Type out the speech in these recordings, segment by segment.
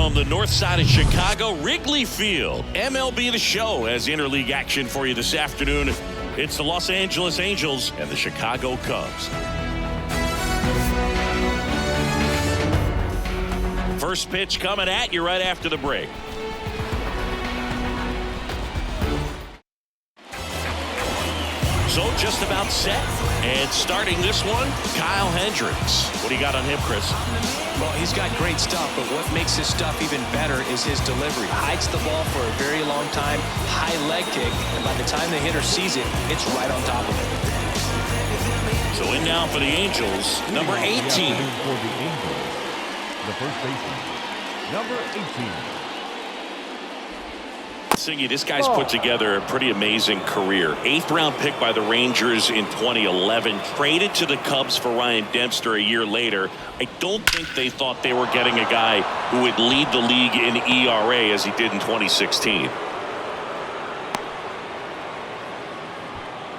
from the north side of Chicago, Wrigley Field. MLB The Show has interleague action for you this afternoon. It's the Los Angeles Angels and the Chicago Cubs. First pitch coming at you right after the break. So just about set. And starting this one, Kyle Hendricks. What do you got on him, Chris? Well, he's got great stuff, but what makes his stuff even better is his delivery. Hides the ball for a very long time, high leg kick, and by the time the hitter sees it, it's right on top of him. So in now for the Angels, number 18. For the Angels, the first baseman, number 18. Singy, this guy's put together a pretty amazing career. 8th round pick by the Rangers in 2011. Traded to the Cubs for Ryan Dempster a year later. I don't think they thought they were getting a guy who would lead the league in ERA as he did in 2016.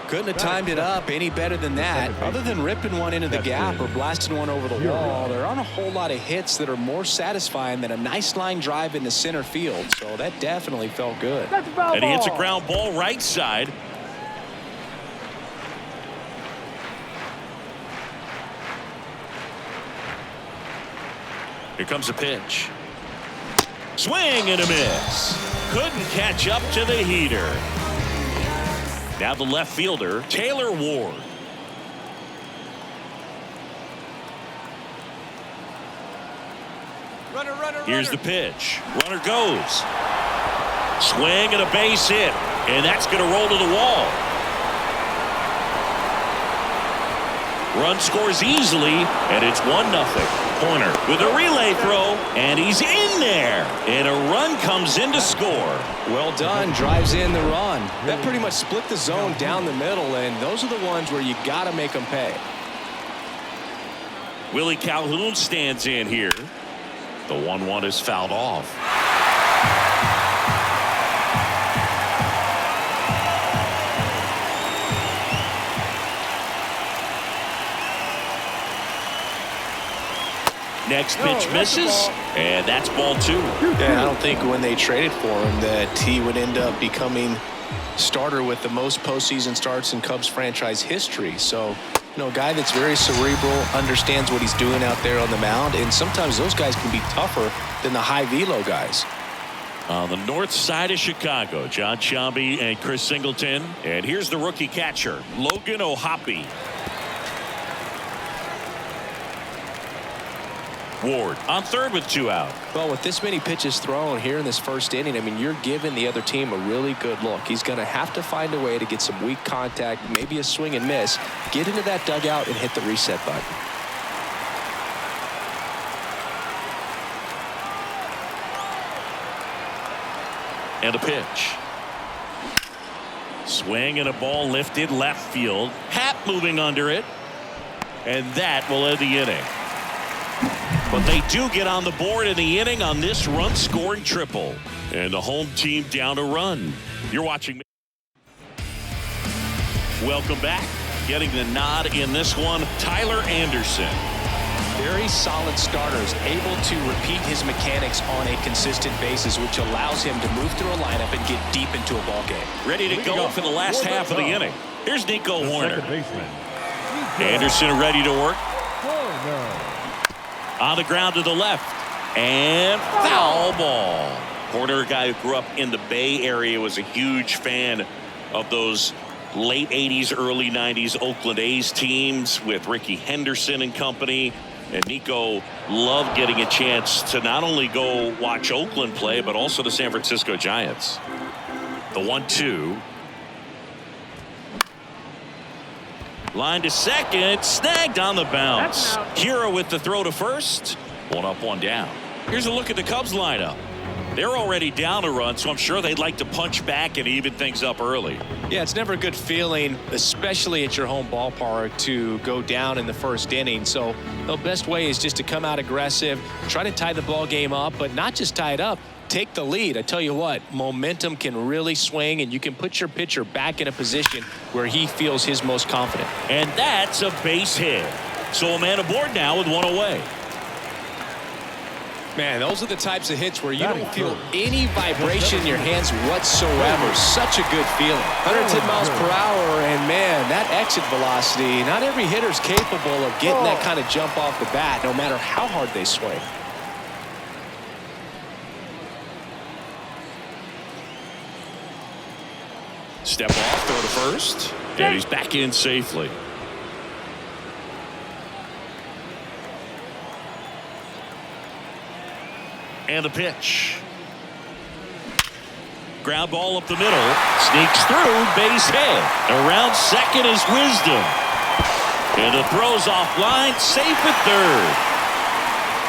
Couldn't have timed it up any better than that. Other than ripping one into the gap or blasting one over the wall, there aren't a whole lot of hits that are more satisfying than a nice line drive into center field. So that definitely felt good. And he hits a ground ball right side. Here comes a pitch. Swing and a miss. Couldn't catch up to the heater. Now the left fielder, Taylor Ward. Here's the pitch. Runner goes. Swing and a base hit. And that's going to roll to the wall. Run scores easily, and it's 1-0. Corner with a relay throw, and he's in there. And a run comes in to score. Well done. Drives in the run. That pretty much split the zone down the middle, and those are the ones where you got to make them pay. Willie Calhoun stands in here. The 1-1 is fouled off. Next pitch misses, and that's ball 2. Yeah, I don't think when they traded for him that he would end up becoming starter with the most postseason starts in Cubs franchise history. So, you know, a guy that's very cerebral, understands what he's doing out there on the mound, and sometimes those guys can be tougher than the high velo guys. On the north side of Chicago, John Sciambi and Chris Singleton. And here's the rookie catcher, Logan O'Hoppe. Ward on third with 2 out. Well, with this many pitches thrown here in this first inning, I mean, you're giving the other team a really good look. He's going to have to find a way to get some weak contact, maybe a swing and miss, get into that dugout and hit the reset button. And a pitch. Swing and a ball lifted left field. Happ moving under it. And that will end the inning. But they do get on the board in the inning on this run-scoring triple. And the home team down a run. You're watching. Welcome back. Getting the nod in this one, Tyler Anderson. Very solid starters, able to repeat his mechanics on a consistent basis, which allows him to move through a lineup and get deep into a ball game. Ready to go for the last half of the inning. Here's Nico Hoerner. Anderson ready to work. On the ground to the left. And foul ball. Hoerner, a guy who grew up in the Bay Area, was a huge fan of those late 80s, early 90s Oakland A's teams with Rickey Henderson and company. And Nico loved getting a chance to not only go watch Oakland play, but also the San Francisco Giants. The 1-2. Line to second, snagged on the bounce. Hero with the throw to first. 1 up, 1 down. Here's a look at the Cubs lineup. They're already down a run, so I'm sure they'd like to punch back and even things up early. Yeah, it's never a good feeling, especially at your home ballpark, to go down in the first inning. So the best way is just to come out aggressive, try to tie the ball game up, but not just tie it up, take the lead. I tell you what, momentum can really swing, and you can put your pitcher back in a position where he feels his most confident. And that's a base hit. So a man aboard now with 1 away. Man, those are the types of hits where you don't feel any vibration in your hands whatsoever. Such a good feeling. 110 miles per hour, and man, that exit velocity, not every hitter's capable of getting that kind of jump off the bat, no matter how hard they swing. Step off, throw to first, and he's back in safely. And the pitch. Ground ball up the middle. Sneaks through, base hit. Around second is Wisdom. And the throw's offline, safe at third.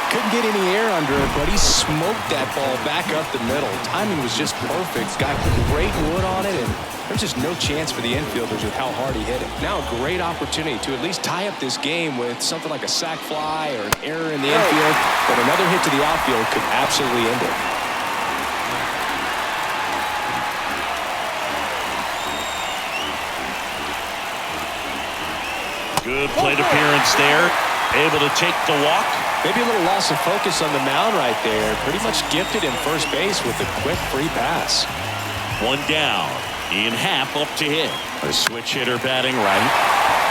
Couldn't get any air under it, but he smoked that ball back up the middle. Timing was just perfect. Got great wood on it, and there's just no chance for the infielders with how hard he hit it. Now a great opportunity to at least tie up this game with something like a sac fly or an error in the infield, but another hit to the outfield could absolutely end it. Good plate appearance there. Able to take the walk. Maybe a little loss of focus on the mound right there. Pretty much gifted in first base with a quick free pass. One down. In half up to hit. A switch hitter batting right.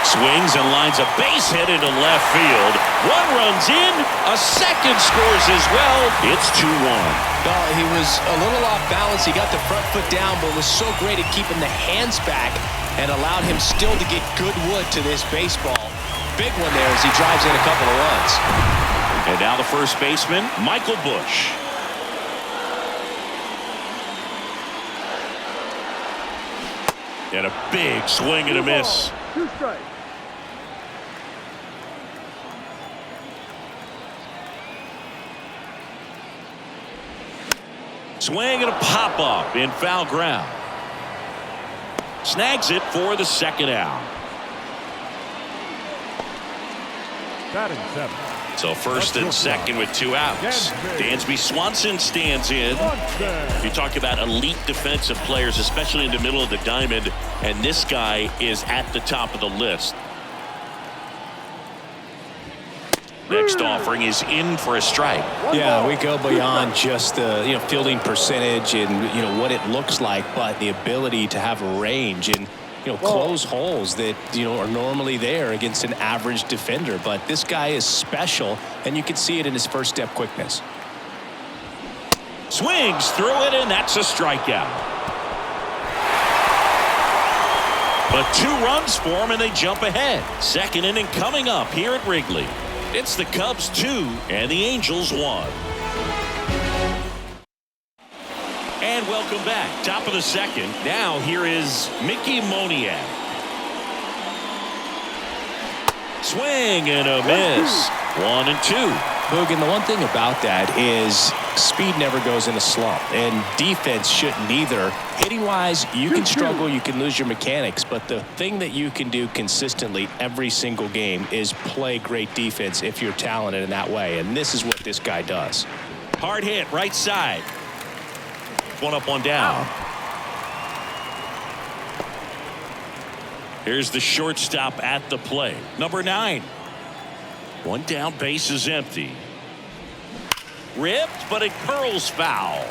Swings and lines a base hit into left field. One runs in. A second scores as well. It's 2-1. Well, he was a little off balance. He got the front foot down, but was so great at keeping the hands back and allowed him still to get good wood to this baseball. Big one there as he drives in a couple of runs. And now the first baseman, Michael Bush. And a big swing and a miss. 2 strikes. Swing and a pop-up in foul ground. Snags it for the second out. Batting 7. So first and second with 2 outs. Dansby Swanson stands in. You talk about elite defensive players, especially in the middle of the diamond, and this guy is at the top of the list. Next offering is in for a strike. Yeah, we go beyond just the fielding percentage and what it looks like, but the ability to have range and close holes that are normally there against an average defender. But this guy is special, and you can see it in his first step quickness. Swings through it, and that's a strikeout. But 2 runs for him, and they jump ahead. Second inning coming up here at Wrigley. It's the Cubs 2 and the Angels 1. And welcome back. Top of the second. Now here is Mickey Moniak. Swing and a miss. 1 and 2. Boog, and the one thing about that is speed never goes in a slump, and defense shouldn't either. Hitting-wise, you can struggle, you can lose your mechanics, but the thing that you can do consistently every single game is play great defense if you're talented in that way, and this is what this guy does. Hard hit, right side. 1 up, 1 down. Here's the shortstop at the plate. Number 9. 1 down, base is empty. Ripped, but it curls foul.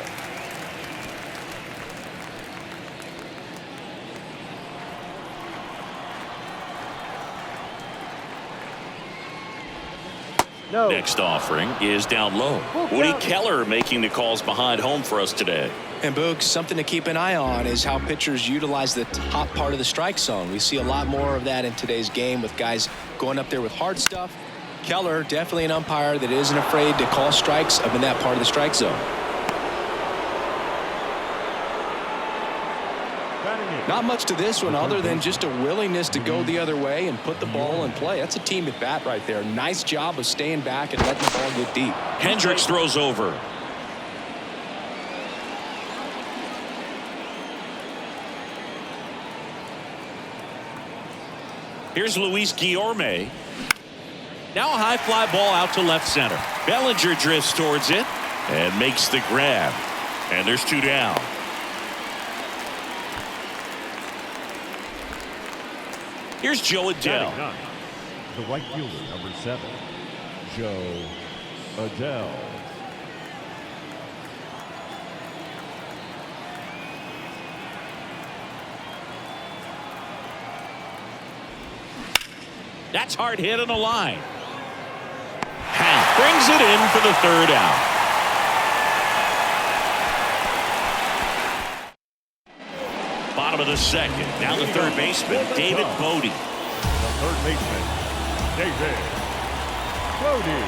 No. Next offering is down low. Woody Keller making the calls behind home for us today. And Boog, something to keep an eye on is how pitchers utilize the top part of the strike zone. We see a lot more of that in today's game with guys going up there with hard stuff. Keller, definitely an umpire that isn't afraid to call strikes up in that part of the strike zone. Not much to this one other than just a willingness to go the other way and put the ball in play. That's a team at bat right there. Nice job of staying back and letting the ball get deep. Hendricks throws over. Here's Luis Guillorme. Now a high fly ball out to left center. Bellinger drifts towards it and makes the grab. And there's 2 down. Here's Joe Adele. The right fielder, number 7, Joe Adele. That's hard hit on the line. Hank brings it in for the third out. Bottom of the second. Now the third baseman, David Bodie. The third baseman, David Bodie.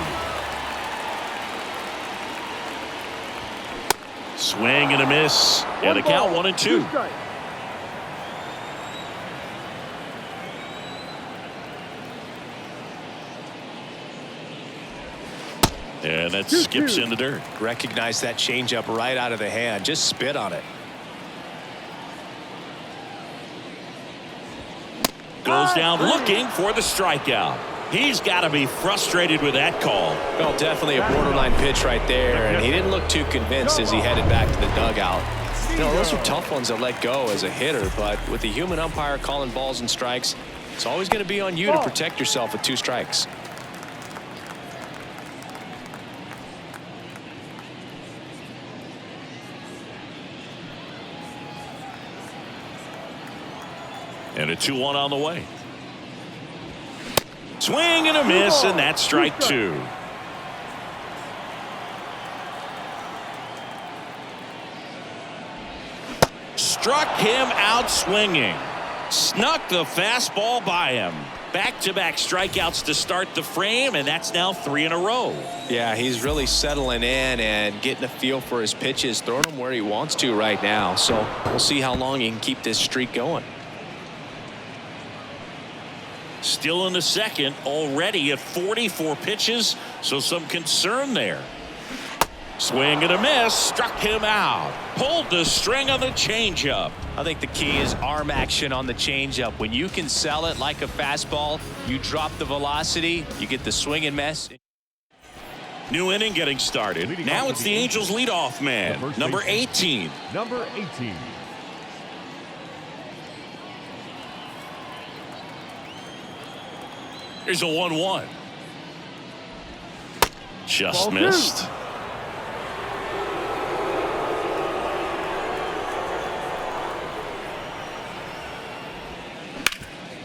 Swing and a miss. And the count 1-2. And that skips in the dirt. Recognize that changeup right out of the hand. Just spit on it. Goes down looking for the strikeout. He's got to be frustrated with that call. Well, definitely a borderline pitch right there, and he didn't look too convinced as he headed back to the dugout. You know, those are tough ones to let go as a hitter, but with the human umpire calling balls and strikes, it's always going to be on you to protect yourself with 2 strikes. And a 2-1 on the way. Swing and a miss, and that's strike 2. Struck him out swinging. Snuck the fastball by him. Back-to-back strikeouts to start the frame, and that's now 3 in a row. Yeah, he's really settling in and getting a feel for his pitches, throwing them where he wants to right now. So we'll see how long he can keep this streak going. Still in the second, already at 44 pitches, so some concern there. Swing and a miss, struck him out. Pulled the string on the changeup. I think the key is arm action on the changeup. When you can sell it like a fastball, you drop the velocity, you get the swing and miss. New inning getting started. Now it's the Angels leadoff man, number 18. Number 18. Here's a 1-1. Just missed.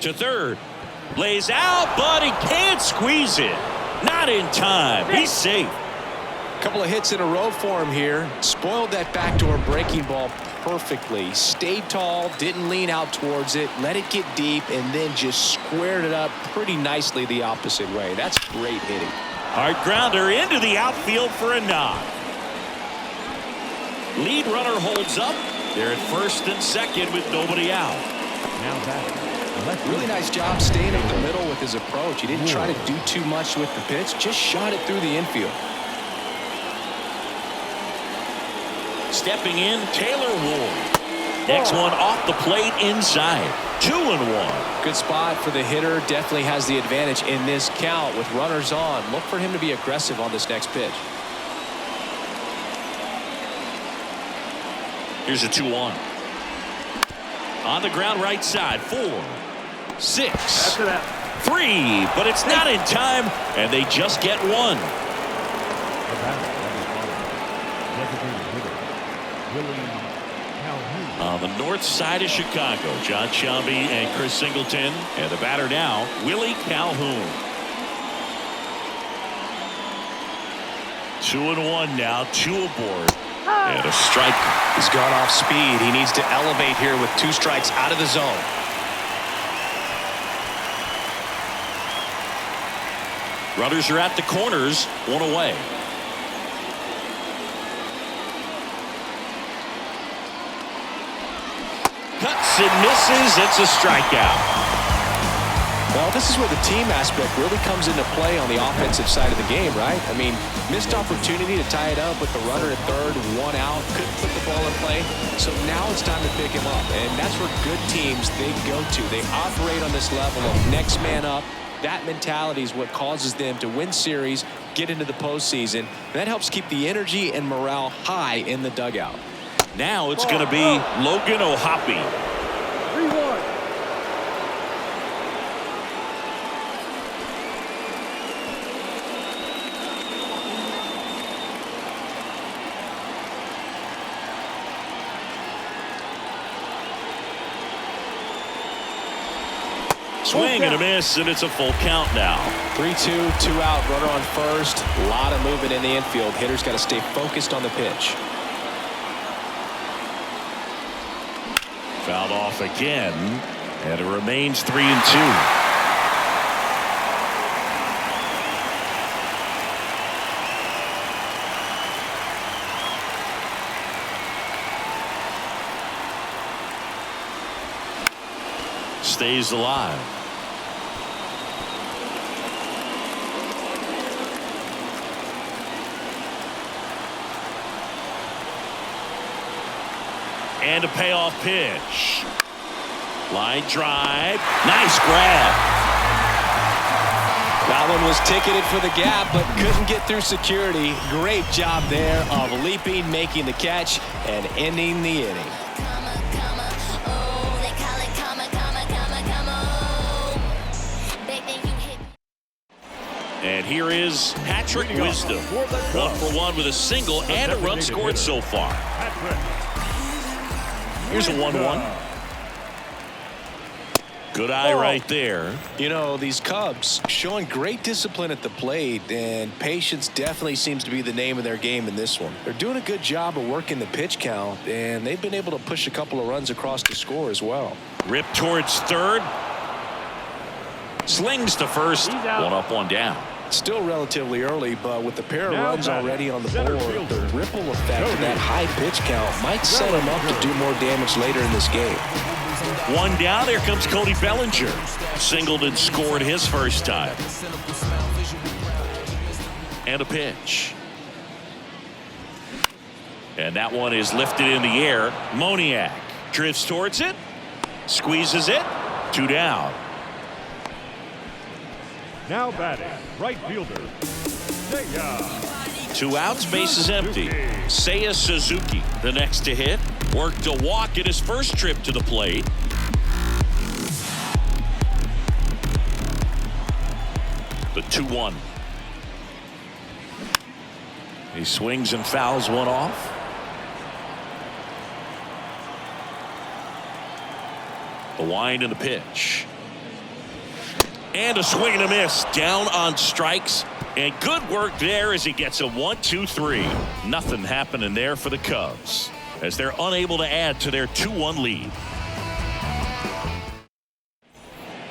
To third. Lays out, but he can't squeeze it. Not in time. He's safe. Couple of hits in a row for him here. Spoiled that backdoor breaking ball perfectly. Stayed tall, didn't lean out towards it, let it get deep, and then just squared it up pretty nicely the opposite way. That's great hitting. Hard grounder into the outfield for a knock. Lead runner holds up. They're at first and second with nobody out. Now back. Really nice job staying in the middle with his approach. He didn't try to do too much with the pitch, just shot it through the infield. Stepping in, Taylor Ward. Next one off the plate inside. 2-1. Good spot for the hitter. Definitely has the advantage in this count with runners on. Look for him to be aggressive on this next pitch. Here's a 2-1. On the ground right side. 4, 6, 3, but it's not in time, and they just get one. On the north side of Chicago, John Shelby and Chris Singleton, and the batter now, Willie Calhoun. 2-1 now, 2 aboard, and a strike. He's gone off speed. He needs to elevate here with 2 strikes out of the zone. Runners are at the corners, 1 away. Cuts and misses. It's a strikeout. Well, this is where the team aspect really comes into play on the offensive side of the game, right? I mean, missed opportunity to tie it up with the runner at third, 1 out, couldn't put the ball in play. So now it's time to pick him up, and that's where good teams, they go to. They operate on this level of next man up. That mentality is what causes them to win series, get into the postseason. That helps keep the energy and morale high in the dugout. Now it's going to be Logan O'Hoppe. 3-1. swing and a miss, and it's a full count now. 3-2, 2 out, runner on first. A lot of movement in the infield. Hitter's got to stay focused on the pitch. Fouled off again, and it remains 3-2. Stays alive. And a payoff pitch. Line drive. Nice grab. That one was ticketed for the gap, but couldn't get through security. Great job there of leaping, making the catch, and ending the inning. And here is Patrick Wisdom. 1 for 1 with a single and a run scored so far. Here's a 1-1. Good eye right there. You know, these Cubs showing great discipline at the plate, and patience definitely seems to be the name of their game in this one. They're doing a good job of working the pitch count, and they've been able to push a couple of runs across the score as well. Rip towards third. Slings to first. 1 up, 1 down. Still relatively early, but with the pair of runs already on the board, the ripple effect of that high pitch count might set him up to do more damage later in this game. 1 down. Here comes Cody Bellinger. Singled and scored his first time. And a pitch. And that one is lifted in the air. Moniak drifts towards it. Squeezes it. 2 down. Now batting, right fielder, Seiya. 2 outs, base is empty. Seiya Suzuki, the next to hit. Worked a walk in his first trip to the plate. The 2-1. He swings and fouls one off. The wind and the pitch. And a swing and a miss. Down on strikes. And good work there as he gets a 1-2-3. Nothing happening there for the Cubs as they're unable to add to their 2-1 lead.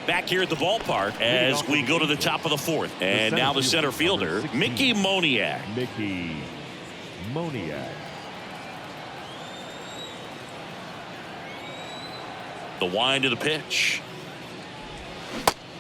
Back here at the ballpark as we go to the top of the 4th. And now the center fielder, Mickey Moniak. Mickey Moniak. The wind of the pitch.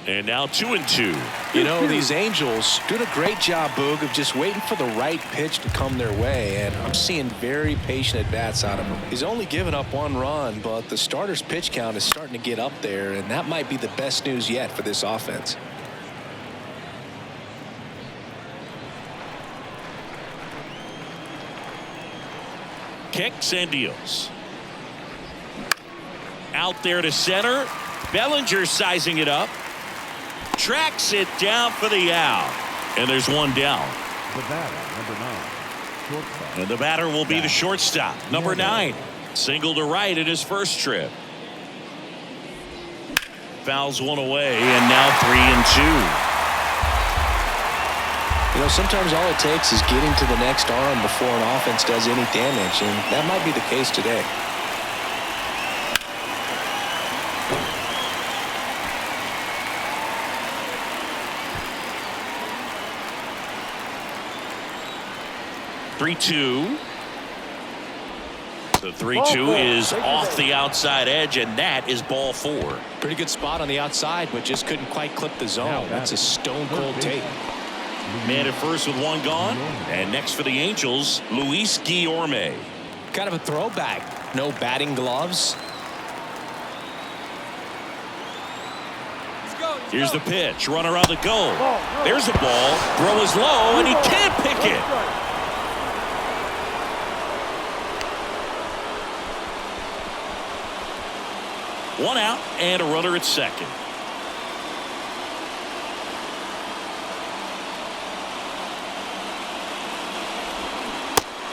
And now 2-2. You know, these Angels doing a great job, Boog, of just waiting for the right pitch to come their way, and I'm seeing very patient at-bats out of him. He's only given up 1 run, but the starter's pitch count is starting to get up there, and that might be the best news yet for this offense. Kicks and deals. Out there to center. Bellinger sizing it up. Tracks it down for the out. And there's 1 down. The batter, number 9, shortstop. And the batter will be the shortstop, number 9. Single to right in his first trip. Fouls one away, and now 3-2. You know, sometimes all it takes is getting to the next arm before an offense does any damage, and that might be the case today. The 3-2 is off the outside edge, and that is ball 4. Pretty good spot on the outside, but just couldn't quite clip the zone. That's a stone-cold take. Man at first with 1 gone. And next for the Angels, Luis Guillorme. Kind of a throwback. No batting gloves. Here's the pitch. Runner on the go. There's a ball. Throw is low, and he can't pick it. One out and a runner at second.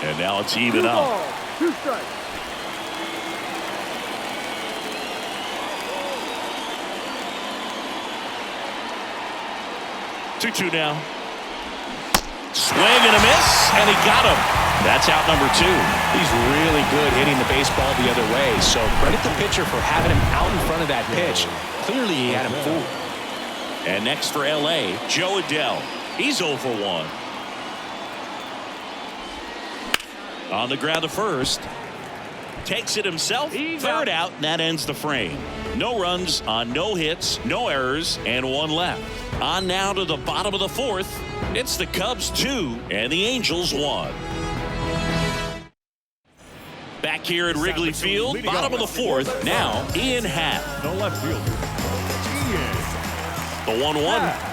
And now it's even up. 2 strikes. 2-2 now. Swing and a miss, and he got him. That's out number 2. He's really good hitting the baseball the other way, so credit the pitcher for having him out in front of that pitch. Clearly he had him fooled. And next for L.A., Joe Adell. He's 0 for 1. On the ground to first. Takes it himself. Third out, and that ends the frame. No runs on no hits, no errors, and 1 left. On now to the bottom of the 4th. It's the Cubs 2 and the Angels 1. Back here at Wrigley Field, bottom of the 4th. Now Ian Happ. The left fielder, The 1-1.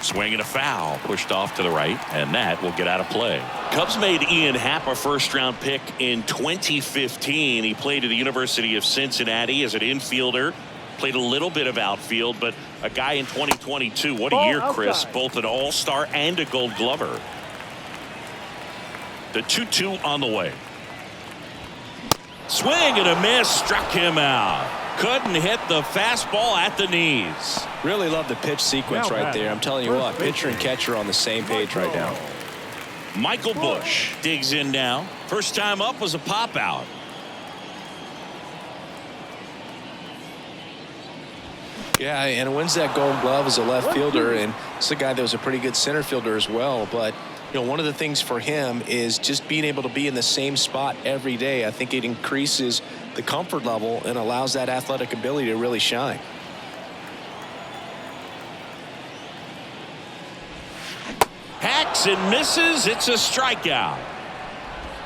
Swing and a foul, pushed off to the right, and that will get out of play. Cubs made Ian Happ a first-round pick in 2015. He played at the University of Cincinnati as an infielder. Played a little bit of outfield, but a guy in 2022. What a year, Chris. Both an all-star and a gold glover. The 2-2 on the way. Swing and a miss. Struck him out. Couldn't hit the fastball at the knees. Really love the pitch sequence right there. I'm telling you what, pitcher and catcher on the same page right now. Michael Busch digs in now. First time up was a pop out. Yeah, and wins that gold glove as a left fielder, and it's a guy that was a pretty good center fielder as well. But you know, one of the things for him is just being able to be in the same spot every day. I think it increases the comfort level and allows that athletic ability to really shine. Hacks and misses. It's a strikeout.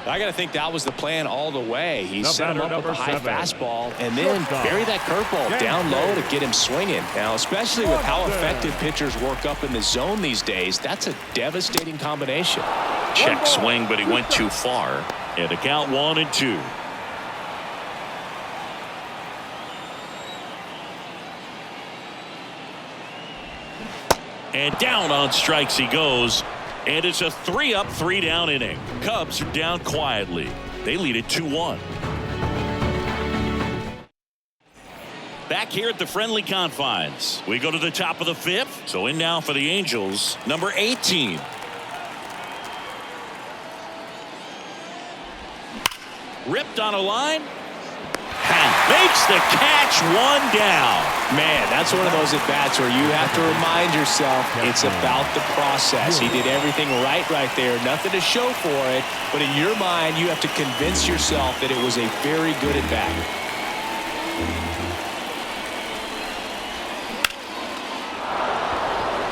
I got to think that was the plan all the way. He set him up with a high fastball and then bury that curveball down low to get him swinging. Now, especially with how effective pitchers work up in the zone these days, that's a devastating combination. Check swing, but he went too far. And the count 1-2. And down on strikes he goes. And it's a 3-up, 3-down inning. Cubs are down quietly. They lead it 2-1. Back here at the friendly confines. We go to the top of the 5th. So in now for the Angels, number 18. Ripped on a line. Makes the catch, 1 down. Man, that's one of those at-bats where you have to remind yourself it's about the process. He did everything right there. Nothing to show for it. But in your mind, you have to convince yourself that it was a very good at-bat.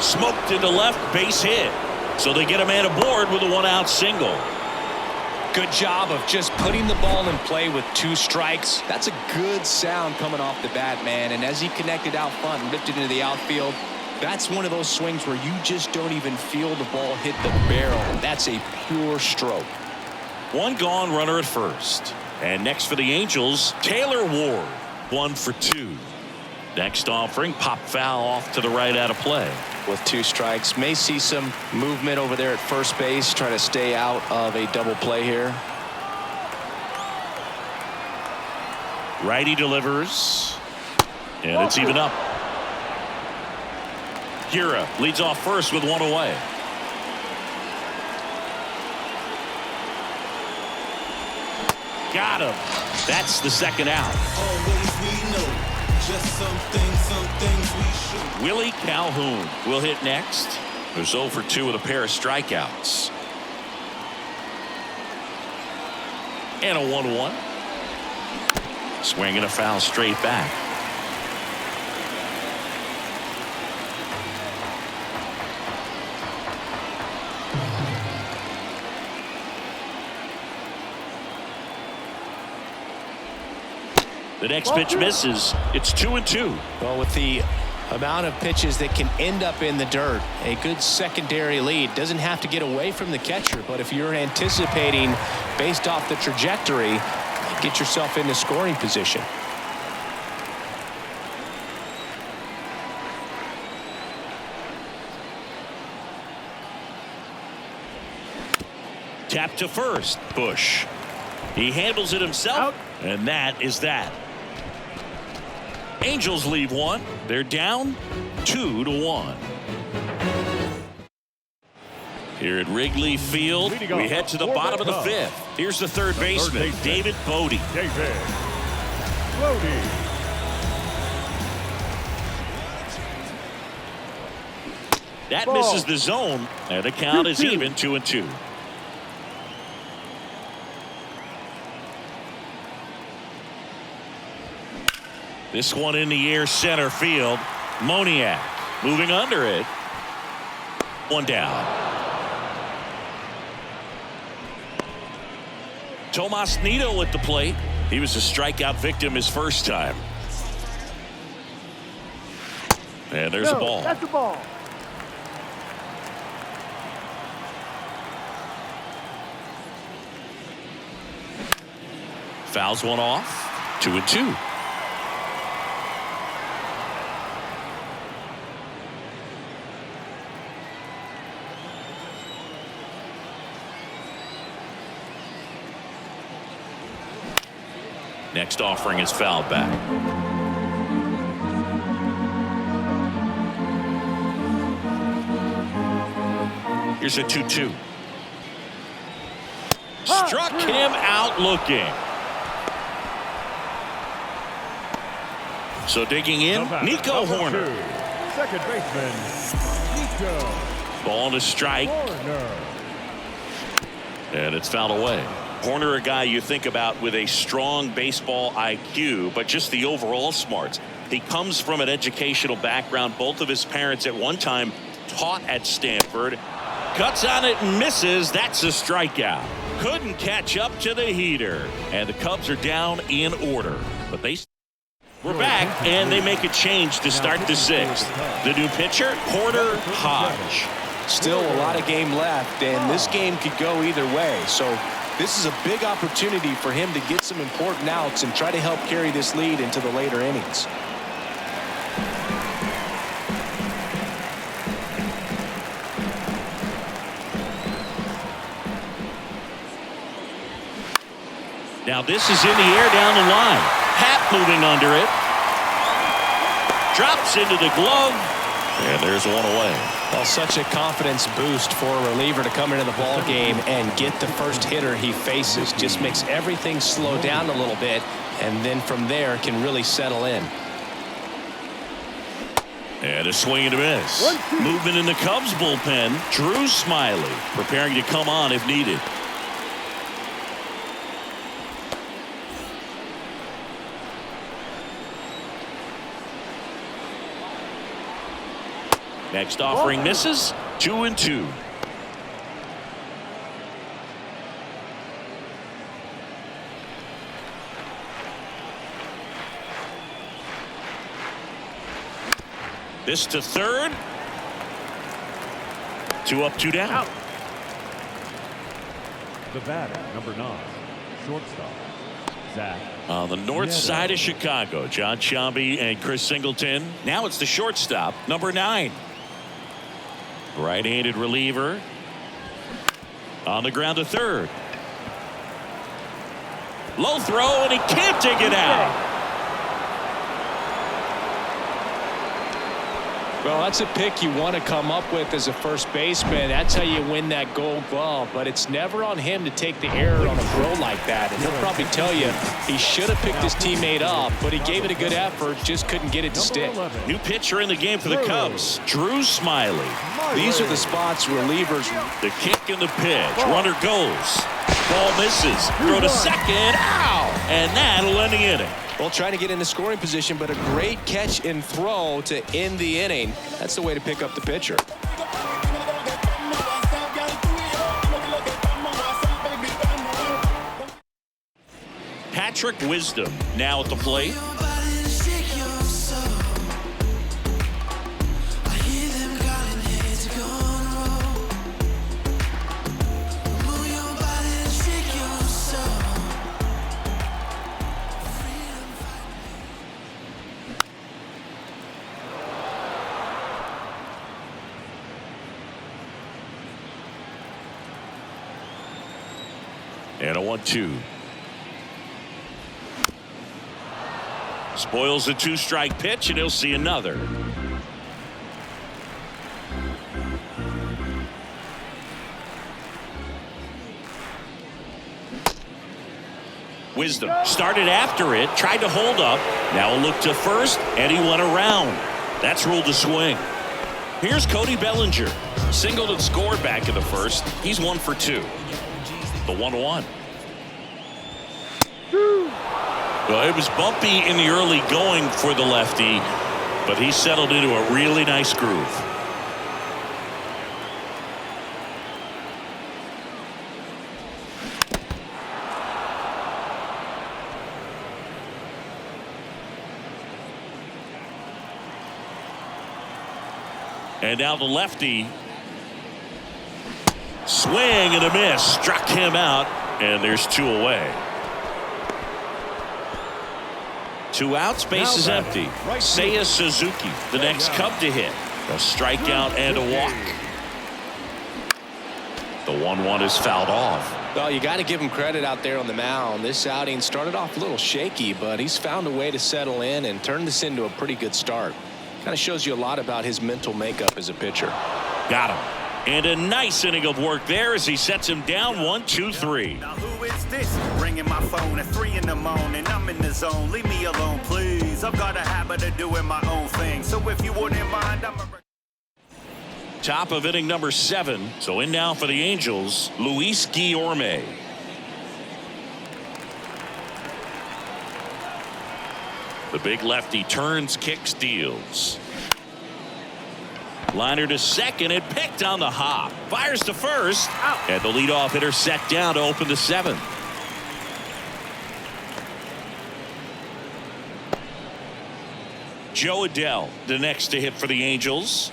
Smoked into left, base hit. So they get a man aboard with a 1-out single. Good job of just putting the ball in play with 2 strikes. That's a good sound coming off the bat, man. And as he connected out front and ripped it into the outfield, that's one of those swings where you just don't even feel the ball hit the barrel. That's a pure stroke. 1 gone, runner at first. And next for the Angels, Taylor Ward. 1 for 2. Next offering, pop foul off to the right, out of play. With 2 strikes, may see some movement over there at first base, trying to stay out of a double play here. Righty delivers, and it's even up. Gira leads off first with 1 away. Got him. That's the 2nd out. Willie Calhoun will hit next. Who's 0 for 2 with a pair of strikeouts. And a 1-1. Swing and a foul straight back. The next pitch misses. It's 2-2. Well, with the amount of pitches that can end up in the dirt, a good secondary lead. Doesn't have to get away from the catcher, but if you're anticipating based off the trajectory, get yourself into scoring position. Tap to first. Busch. He handles it himself, and that is that. Angels leave 1. They're down 2-1. Here at Wrigley Field, we head to the bottom of the fifth. Here's the third baseman, David Bodie. David Bodie. That misses the zone, and the count is even 2-2. This one in the air, center field. Moniak moving under it. One down. Tomas Nido at the plate. He was a strikeout victim his first time. And there's a ball. That's the ball. Fouls one off. 2-2. Next offering is fouled back. Here's a 2-2. Struck him out looking. So digging in, Nico Horner. Second baseman, Nico. Ball to strike. Horner. And it's fouled away. Horner, a guy you think about with a strong baseball IQ, but just the overall smarts. He comes from an educational background. Both of his parents at one time taught at Stanford. Cuts on it and misses. That's a strikeout. Couldn't catch up to the heater. And the Cubs are down in order. But we're back, and they make a change to start the sixth. The new pitcher, Porter Hodge. Still a lot of game left, and this game could go either way. So this is a big opportunity for him to get some important outs and try to help carry this lead into the later innings. Now this is in the air down the line. Happ moving under it. Drops into the glove. And there's one away. Well, such a confidence boost for a reliever to come into the ball game and get the first hitter he faces. Just makes everything slow down a little bit, and then from there can really settle in. And a swing and a miss. Movement in the Cubs bullpen. Drew Smiley preparing to come on if needed. Next offering misses. 2-2. This to third. 2 up, 2 down. Out. The batter, number 9, shortstop, Zach. On the north side of Chicago, John Sciambi and Chris Singleton. Now it's the shortstop, number 9. Right-handed reliever. On the ground to third. Low throw, and he can't dig it out. Well, that's a pick you want to come up with as a first baseman. That's how you win that Gold Glove. But it's never on him to take the error on a throw like that. And he'll probably tell you he should have picked his teammate up, but he gave it a good effort, just couldn't get it to stick. New pitcher in the game for the Cubs, Drew Smiley. These are the spots relievers. The kick and the pitch. Runner goes. Ball misses. Throw to second. Ow! And that'll end the inning. Well, trying to get into scoring position, but a great catch and throw to end the inning. That's the way to pick up the pitcher. Patrick Wisdom now at the plate. And a 1-2. Spoils the 2-strike pitch, and he'll see another. Wisdom started after it, tried to hold up. Now a look to first, and he went around. That's ruled a swing. Here's Cody Bellinger. Singled and scored back in the first. He's 1 for 2. The 1-1. Well, it was bumpy in the early going for the lefty, but he settled into a really nice groove. And now the lefty. Swing and a miss. Struck him out. And there's 2 away. 2 outs. Base is empty. Seiya Suzuki, the next Cub to hit. A strikeout and a walk. The 1-1 is fouled off. Well, you got to give him credit out there on the mound. This outing started off a little shaky, but he's found a way to settle in and turn this into a pretty good start. Kind of shows you a lot about his mental makeup as a pitcher. Got him. And a nice inning of work there as he sets him down 1, 2, 3. Now who is this? Ringing my phone at 3 in the morning. I'm in the zone. Leave me alone, please. I've got a habit of doing my own thing. So if you wouldn't mind, I'm a... Top of inning number 7. So in now for the Angels, Luis Guillorme. The big lefty turns, kicks, deals. Liner to second and picked on the hop. Fires to first. Out. And the leadoff hitter set down to open the 7th. Joe Adell, the next to hit for the Angels.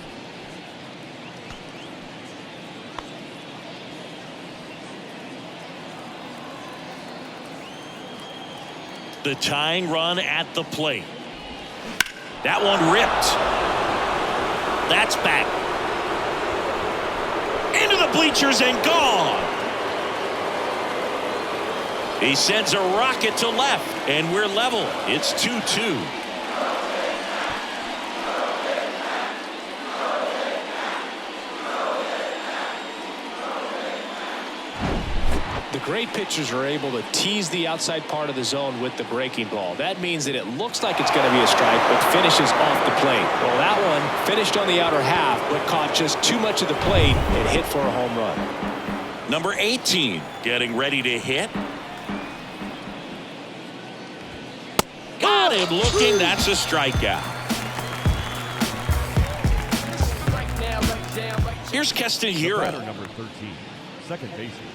The tying run at the plate. That one ripped. That's back. Into the bleachers and gone. He sends a rocket to left, and we're level. It's 2-2. The great pitchers are able to tease the outside part of the zone with the breaking ball. That means that it looks like it's going to be a strike, but finishes off the plate. Well, that one finished on the outer half, but caught just too much of the plate and hit for a home run. Number 18 getting ready to hit. Got him looking. That's a strikeout. Here's Keston Hiura. Number 13, second baseman,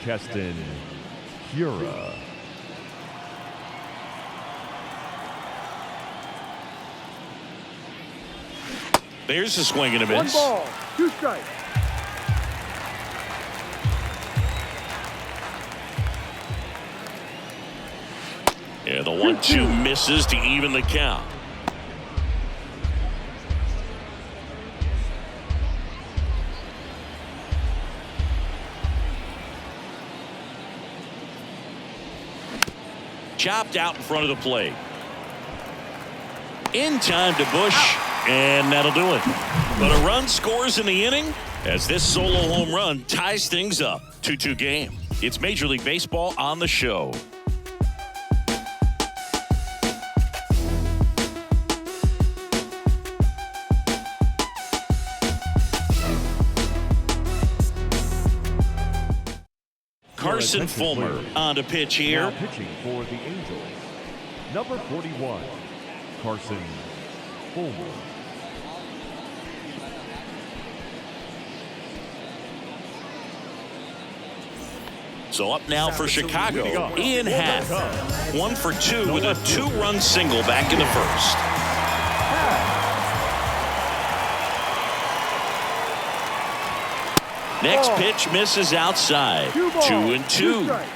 Keston Hiura. There's a swing and a miss. 1 ball, 2 strikes. Yeah, the 1-2 misses to even the count. Chopped out in front of the plate. In time to Bush, and that'll do it. But a run scores in the inning as this solo home run ties things up. 2-2 game. It's Major League Baseball on the show. Carson Fulmer on to pitch here. Now pitching for the Angels, number 41, Carson Fulmer. So up now for Chicago, Ian Happ. 1 for 2 with a 2-run single back in the first. Next pitch misses outside. 2-2.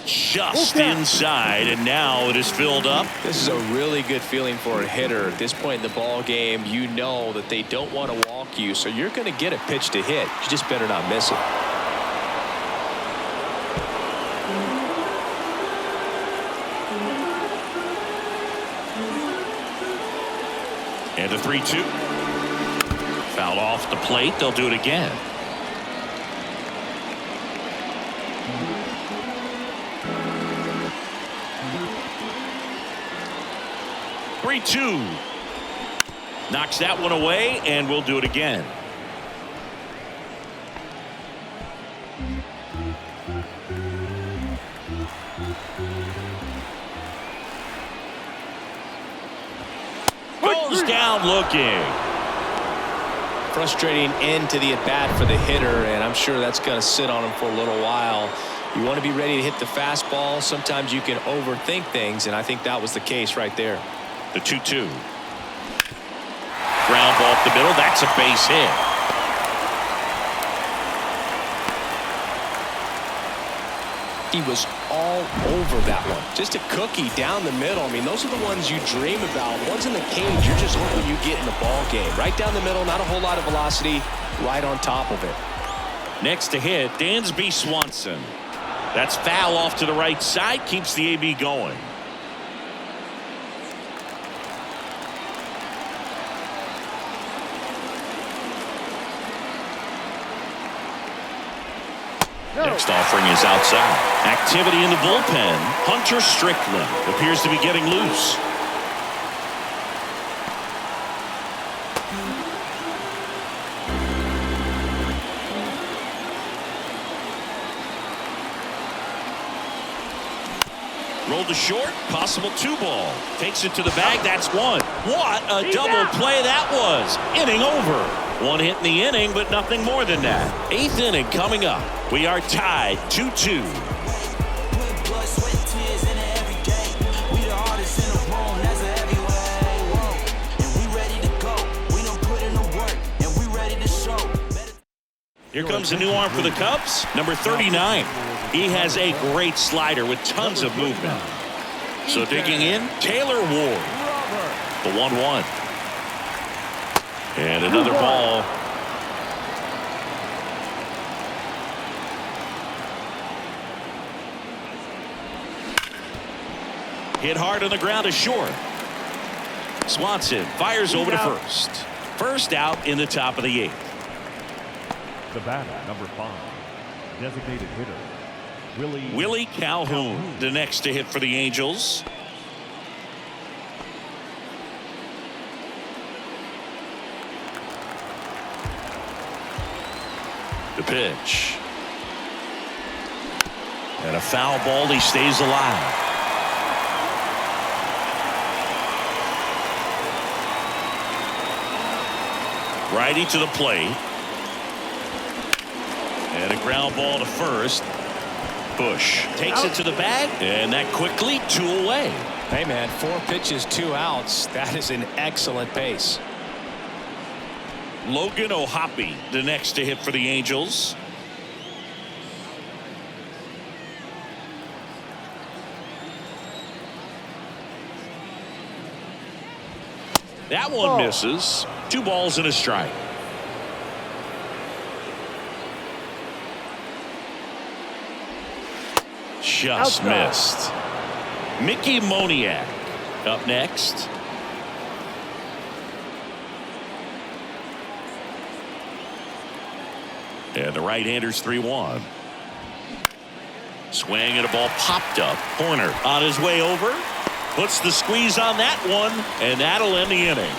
just inside, and now it is filled up. This is a really good feeling for a hitter at this point in the ball game. You know that they don't want to walk you, so you're going to get a pitch to hit. You just better not miss it. And a 3-2. Foul off the plate. They'll do it again. Three-two. Knocks that one away, and we'll do it again. Goes down looking. Frustrating end to the at-bat for the hitter, and I'm sure that's going to sit on him for a little while. You want to be ready to hit the fastball. Sometimes you can overthink things, and I think that was the case right there. The 2-2. Ground ball up the middle. That's a base hit. He was all over that one. Just a cookie down the middle. I mean, those are the ones you dream about. Ones in the cage, you're just hoping you get in the ball game. Right down the middle, not a whole lot of velocity, right on top of it. Next to hit, Dansby Swanson. That's foul off to the right side, keeps the AB going. Next offering is outside. Activity in the bullpen. Hunter Strickland appears to be getting loose. Rolled to short, possible 2-ball. Takes it to the bag, that's one. What a double play that was. Inning over. One hit in the inning, but nothing more than that. 8th inning coming up. We are tied 2-2. Here comes a new arm for the Cubs, number 39. He has a great slider with tons of movement. So digging in, Taylor Ward. The 1-1. And another ball. Hit hard on the ground to short. Swanson fires over to first. First out in the top of the 8th. The batter, number 5, designated hitter, Willie Calhoun, the next to hit for the Angels. The pitch. And a foul ball. He stays alive. Righty to the plate. And a ground ball to first. Bush takes it to the bag, and that quickly 2 away. Hey, man, 4 pitches, 2 outs. That is an excellent pace. Logan O'Hoppe, the next to hit for the Angels. That one misses. 2 balls and a strike. Just missed. Mickey Moniak up next. And the right-hander's 3-1. Swing and a ball popped up. Horner on his way over. Puts the squeeze on that one, and that'll end the inning.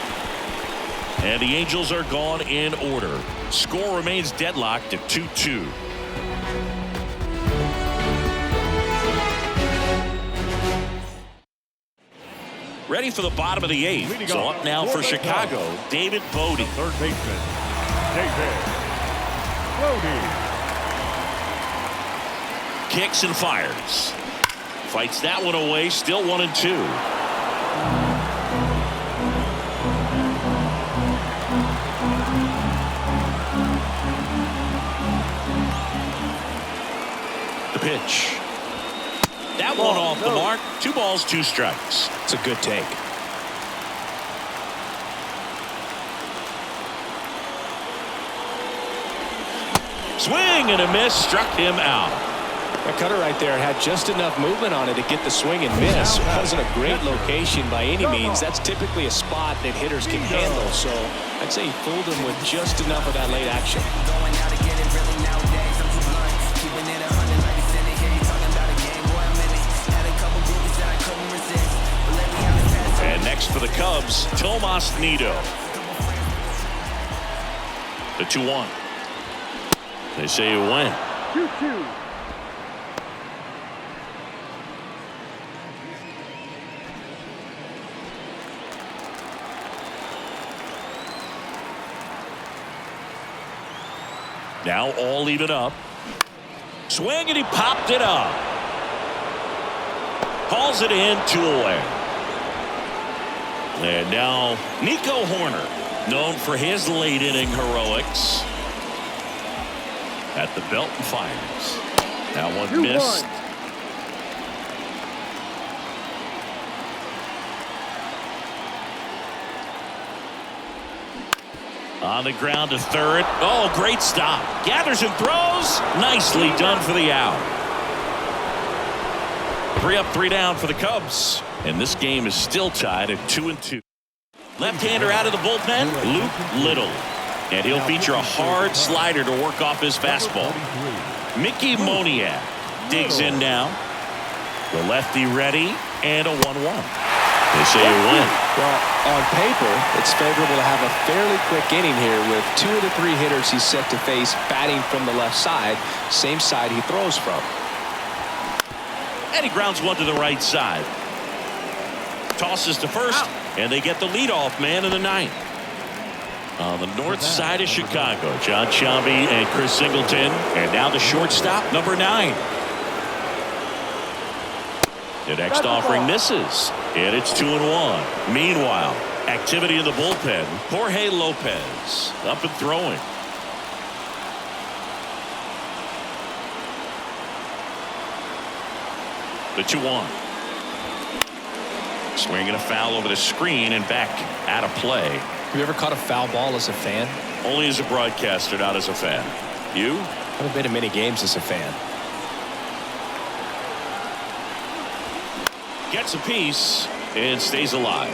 And the Angels are gone in order. Score remains deadlocked at 2-2. Ready for the bottom of the 8th. So up now for Chicago, David Bodie. third baseman, David Bodie. Kicks and fires. Fights that one away. Still 1-2. The pitch. That one off the mark. 2 balls, 2 strikes. It's a good take. Swing and a miss, struck him out. That cutter right there had just enough movement on it to get the swing and miss. It wasn't a great location by any means. That's typically a spot that hitters can handle. So I'd say he fooled him with just enough of that late action. And next for the Cubs, Tomas Nido. The 2-1. They say you win. 2-2. Now all even up. Swing and he popped it up. Calls it in, 2 away. And now Nico Horner, known for his late inning heroics. At the belt and fires. That one missed. On the ground to third. Oh, great stop. Gathers and throws. Nicely done for the out. 3 up, 3 down for the Cubs. And this game is still tied at 2-2. Left-hander out of the bullpen, Luke Little. And he'll feature a hard slider to work off his fastball. Mickey Moniak digs in now. The lefty ready, and a 1-1. They say you win. Well, on paper, it's favorable to have a fairly quick inning here with 2 of the 3 hitters he's set to face batting from the left side, same side he throws from. And he grounds one to the right side. Tosses to first, and they get the leadoff man in the 9th. On the north side of Chicago, John Sciambi and Chris Singleton. And now the shortstop, number 9. The next offering misses. And it's 2-1. Meanwhile, activity in the bullpen. Jorge Lopez up and throwing. The 2-1. Swinging a foul over the screen and back out of play. Have you ever caught a foul ball as a fan? Only as a broadcaster, not as a fan. You? I haven't been to many games as a fan. Gets a piece and stays alive.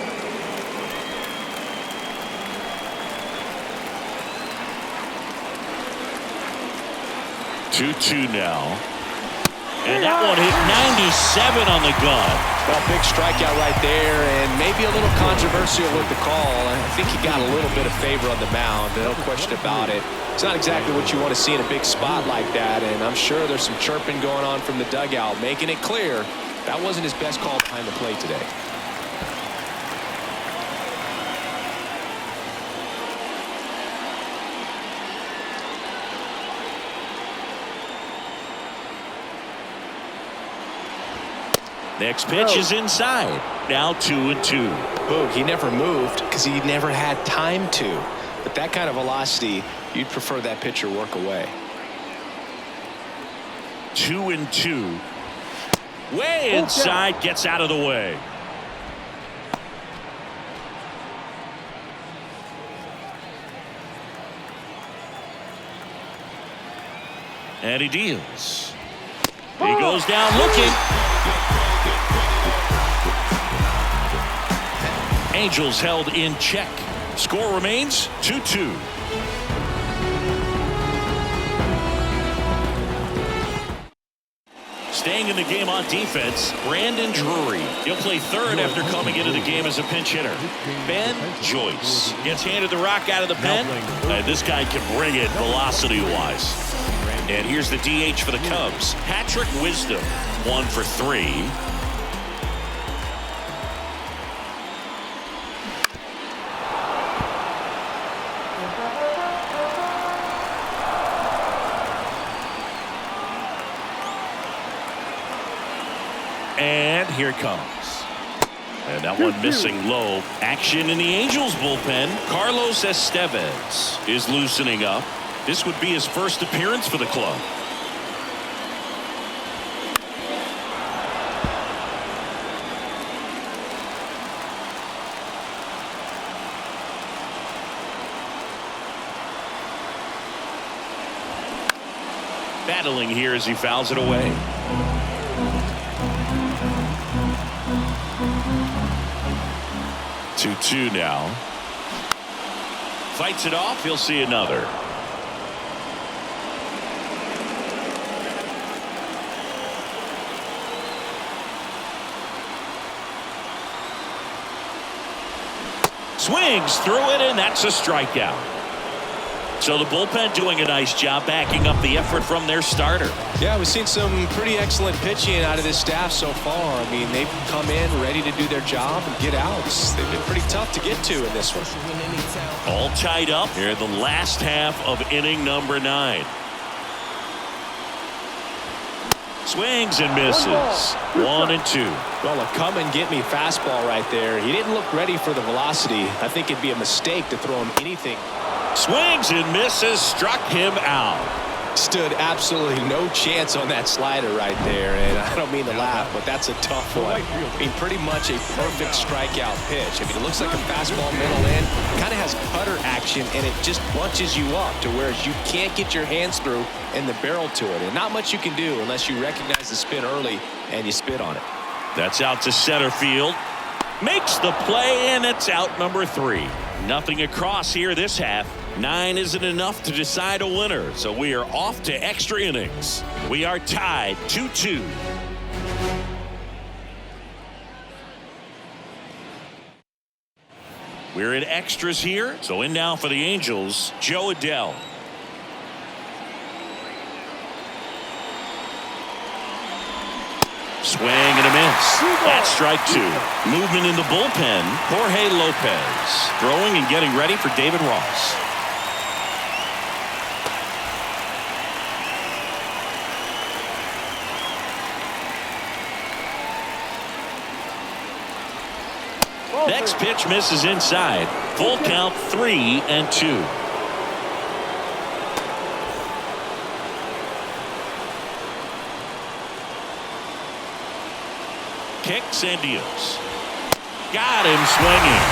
Two now. And that one hit 97 on the gun. Well, big strikeout right there, and maybe a little controversial with the call. I think he got a little bit of favor on the mound, no question about it. It's not exactly what you want to see in a big spot like that, and I'm sure there's some chirping going on from the dugout, making it clear that wasn't his best call behind the plate today. Next pitch is inside. Now 2-2. Boog, he never moved because he never had time to. But that kind of velocity, you'd prefer that pitcher work away. 2-2. Way inside, gets out of the way. And he deals. He goes down looking. Angels held in check. Score remains 2-2. Staying in the game on defense, Brandon Drury. He'll play third after coming into the game as a pinch hitter. Ben Joyce gets handed the rock out of the pen. This guy can bring it velocity-wise. And here's the DH for the Cubs, Patrick Wisdom, 1 for 3. And here it comes. And that one missing low. Action in the Angels bullpen. Carlos Estevez is loosening up. This would be his first appearance for the club. Battling here as he fouls it away. Two now. Fights it off. He'll see another. Swings through it, and that's a strikeout. So the bullpen doing a nice job backing up the effort from their starter. Yeah, we've seen some pretty excellent pitching out of this staff so far. I mean, they've come in ready to do their job and get outs. They've been pretty tough to get to in this one. All tied up here in the last half of inning number 9. Swings and misses. 1-2. Well, a come and get me fastball right there. He didn't look ready for the velocity. I think it'd be a mistake to throw him anything. Swings and misses, struck him out. Stood absolutely no chance on that slider right there, and I don't mean to laugh, but that's a tough one. I mean, pretty much a perfect strikeout pitch. I mean, it looks like a fastball middle in, kind of has cutter action, and it just bunches you up to where you can't get your hands through and the barrel to it, and not much you can do unless you recognize the spin early and you spit on it. That's out to center field. Makes the play, and it's out number 3. Nothing across here this half. 9 isn't enough to decide a winner, so we are off to extra innings. We are tied 2-2. We're in extras here, so in now for the Angels, Joe Adell. Swing and a miss. That's strike 2. Movement in the bullpen. Jorge Lopez throwing and getting ready for David Ross. Next pitch misses inside. Full count 3-2. Kicks and deals. Got him swinging.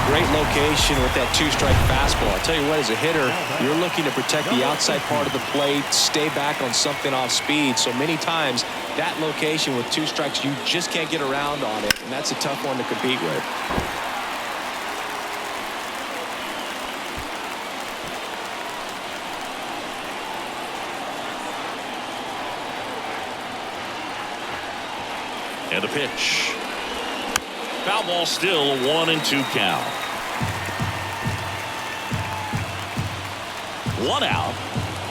Great location with that 2-strike fastball. I tell you what, as a hitter, you're looking to protect the outside part of the plate, stay back on something off speed. So many times that location with 2 strikes, you just can't get around on it, and that's a tough one to compete with. And the pitch. Foul ball, still a 1-2 count. 1 out.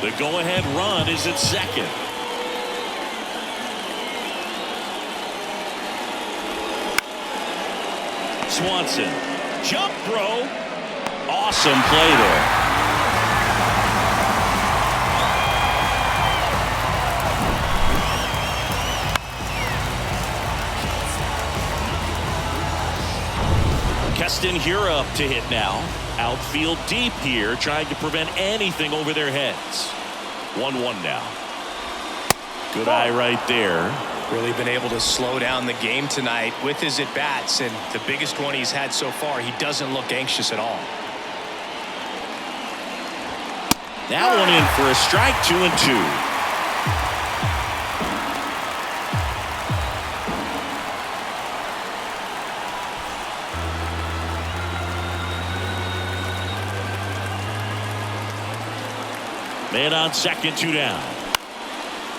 The go-ahead run is at second. Swanson. Jump throw. Awesome play there. Keston Hiura up to hit now. Outfield deep here, trying to prevent anything over their heads. 1-1 now. Good eye right there. Really been able to slow down the game tonight with his at-bats, and the biggest one he's had so far, he doesn't look anxious at all. That one in for a strike. 2-2. Man on second, 2 down.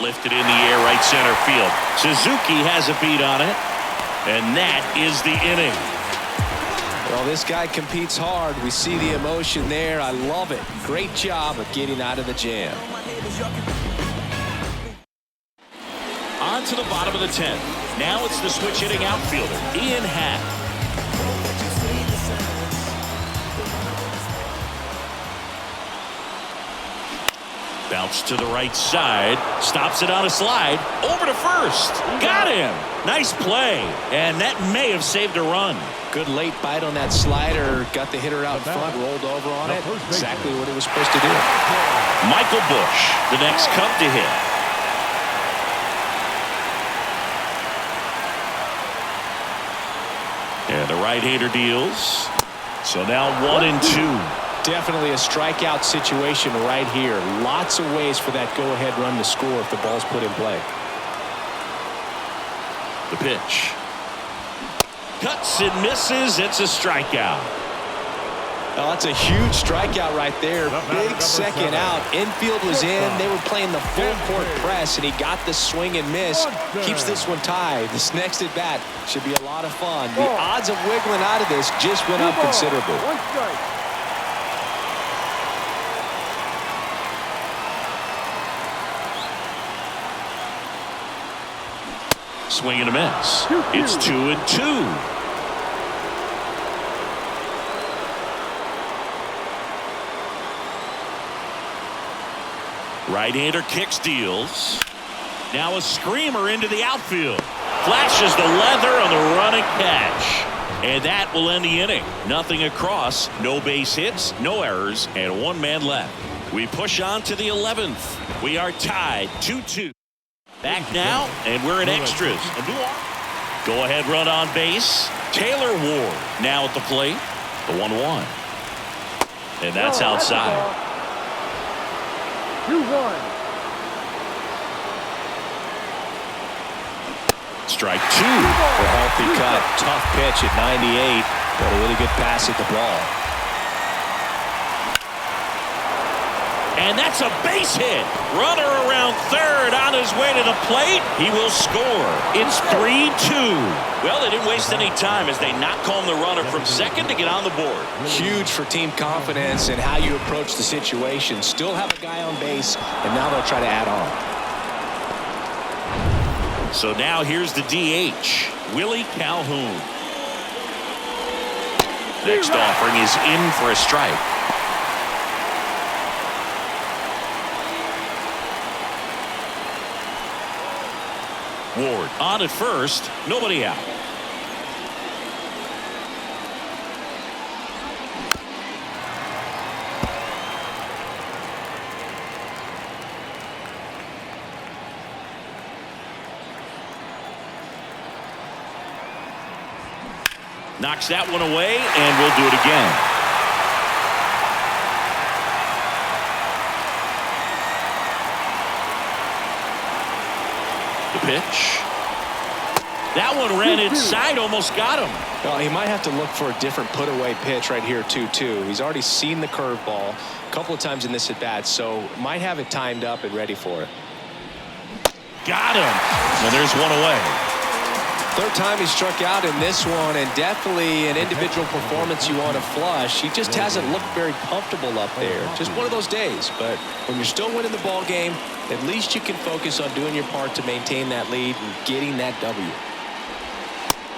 Lifted in the air, right center field. Suzuki has a beat on it, and that is the inning. Well, this guy competes hard. We see the emotion there. I love it. Great job of getting out of the jam. On to the bottom of the 10th. Now it's the switch hitting outfielder, Ian Happ. Bounce to the right side. Stops it on a slide. Over to first. Got him. Nice play. And that may have saved a run. Good late bite on that slider. Got the hitter out front. Rolled over on it. Exactly what it was supposed to do. Michael Busch, the next Cub to hit. And the right-hander deals. So now 1-2. Definitely a strikeout situation right here. Lots of ways for that go-ahead run to score if the ball's put in play. The pitch. Cuts and misses. It's a strikeout. Oh, that's a huge strikeout right there. Big second out. Infield was in. They were playing the full court press, and he got the swing and miss. Keeps this one tied. This next at bat should be a lot of fun. The odds of wiggling out of this just went up considerably. Swing and a miss. It's 2-2. Right-hander kicks, deals. Now a screamer into the outfield. Flashes the leather on the running catch. And that will end the inning. Nothing across, no base hits, no errors, and one man left. We push on to the 11th. We are tied 2-2. Back now, and we're in extras. Go ahead run on base. Taylor Ward now at the plate. The 1-1. And that's outside. 2-1. Strike 2. A healthy cut. Tough pitch at 98, but a really good pass at the ball. And that's a base hit. Runner around third on his way to the plate. He will score. It's 3-2. Well, they didn't waste any time as they knock home the runner from second to get on the board. Huge for team confidence and how you approach the situation. Still have a guy on base, and now they'll try to add on. So now here's the DH, Willie Calhoun. Next offering is in for a strike. Ward on at first, nobody out. Knocks that one away, and we'll do it again. Pitch. That one ran inside, almost got him. Well, he might have to look for a different put-away pitch right here, 2-2. He's already seen the curveball a couple of times in this at-bat, so might have it timed up and ready for it. Got him. And there's one away. Third time he struck out in this one, and definitely an individual performance you want to flush. He just hasn't looked very comfortable up there. Just one of those days. But when you're still winning the ball game, at least you can focus on doing your part to maintain that lead and getting that W.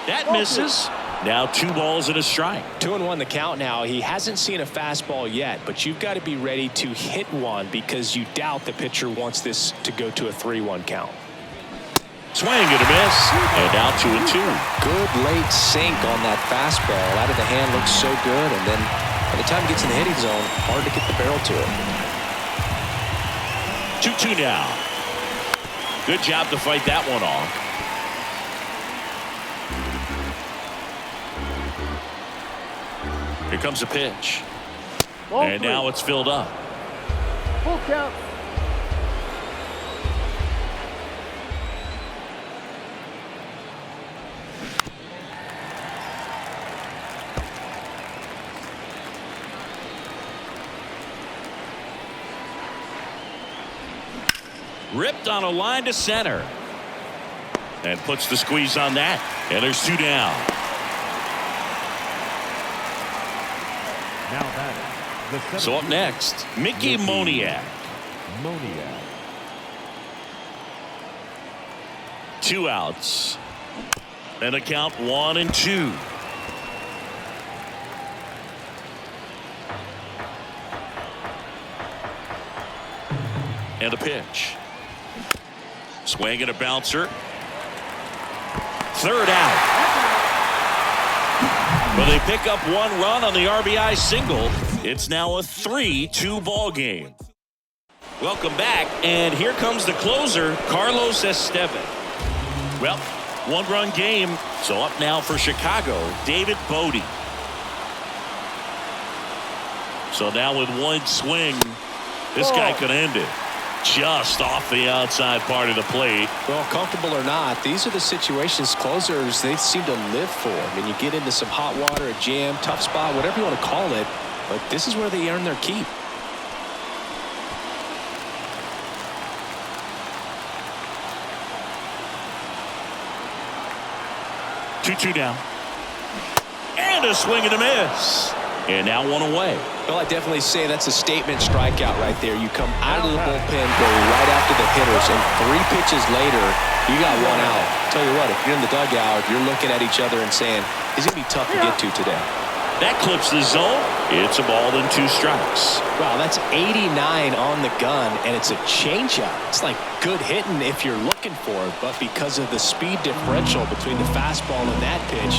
That misses. Now 2 balls and a strike. 2-1 the count now. He hasn't seen a fastball yet, but you've got to be ready to hit one because you doubt the pitcher wants this to go to a 3-1 count. Swing and a miss, and now 2-2. Good late sink on that fastball. Out of the hand looks so good, and then by the time it gets in the hitting zone, hard to get the barrel to it. 2-2 now. Good job to fight that one off. Here comes a pitch. And now it's filled up. Full count. Ripped on a line to center. And puts the squeeze on that. And there's 2 down. Now batting, the So up next, Mickey Moniak. 2 outs. And a count 1-2. And a pitch. Swing and a bouncer. Third out. Well, they pick up 1 run on the RBI single. It's now a 3-2 ball game. Welcome back, and here comes the closer, Carlos Estevez. Well, 1-run game, so up now for Chicago, David Bodie. So now with one swing, this guy could end it. Just off the outside part of the plate. Well, comfortable or not, these are the situations closers they seem to live for. I mean, you get into some hot water, a jam, tough spot, whatever you want to call it, but this is where they earn their keep. Two down. And a swing and a miss. And now one away. Well, I definitely say that's a statement strikeout right there. You come out of the bullpen, go right after the hitters, and 3 pitches later, you got one out. Tell you what, if you're in the dugout, you're looking at each other and saying, "He's going to be tough to get to today." That clips the zone. It's a ball and 2 strikes. Wow, that's 89 on the gun, and it's a changeup. It's like good hitting if you're looking for it, but because of the speed differential between the fastball and that pitch,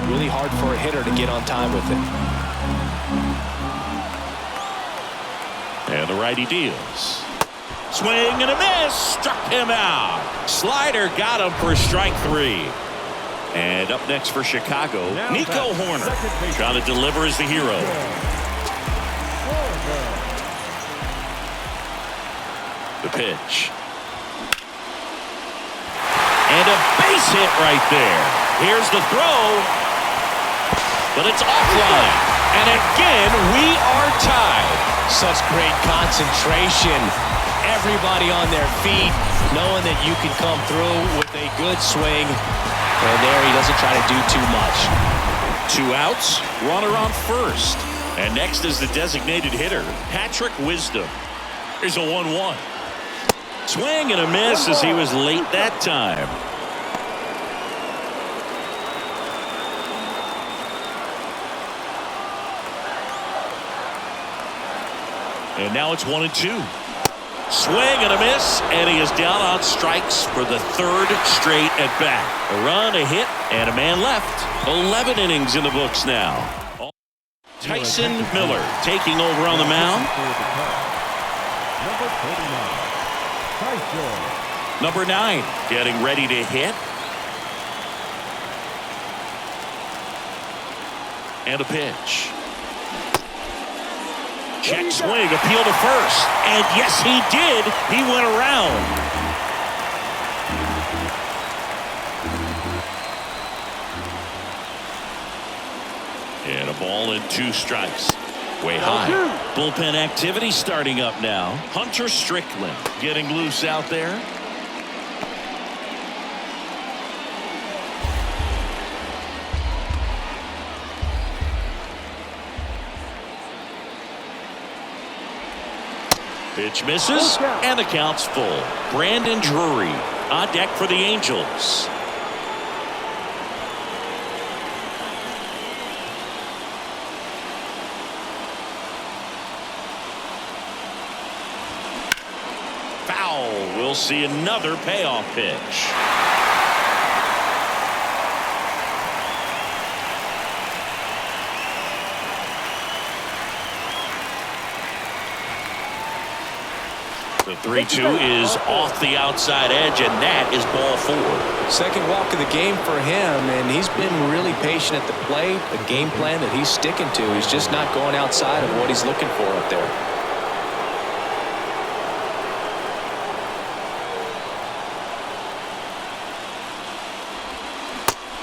really hard for a hitter to get on time with it. And the righty deals. Swing and a miss. Struck him out. Slider got him for strike 3. And up next for Chicago, Nico Horner. Trying to deliver as the hero. The pitch. And a base hit right there. Here's the throw. But it's offline. And again, we are tied. Such great concentration. Everybody on their feet, knowing that you can come through with a good swing. And there he doesn't try to do too much. 2 outs, runner on first. And next is the designated hitter, Patrick Wisdom. Here's a 1-1. Swing and a miss as he was late that time. And now it's 1-2. Swing and a miss, and he is down on strikes for the 3rd straight at bat. A run, a hit, and a man left. 11 innings in the books now. Tyson Miller taking over on the mound. Number 9 getting ready to hit. And a pitch. Check swing, appeal to first. And yes, he did. He went around. And a ball and 2 strikes. Way high. Bullpen activity starting up now. Hunter Strickland getting loose out there. Pitch misses, and the count's full. Brandon Drury on deck for the Angels. Foul. We'll see another payoff pitch. The 3-2 is off the outside edge, and that is ball 4. Second walk of the game for him, and he's been really patient at the plate. The game plan that he's sticking to. He's just not going outside of what he's looking for up there.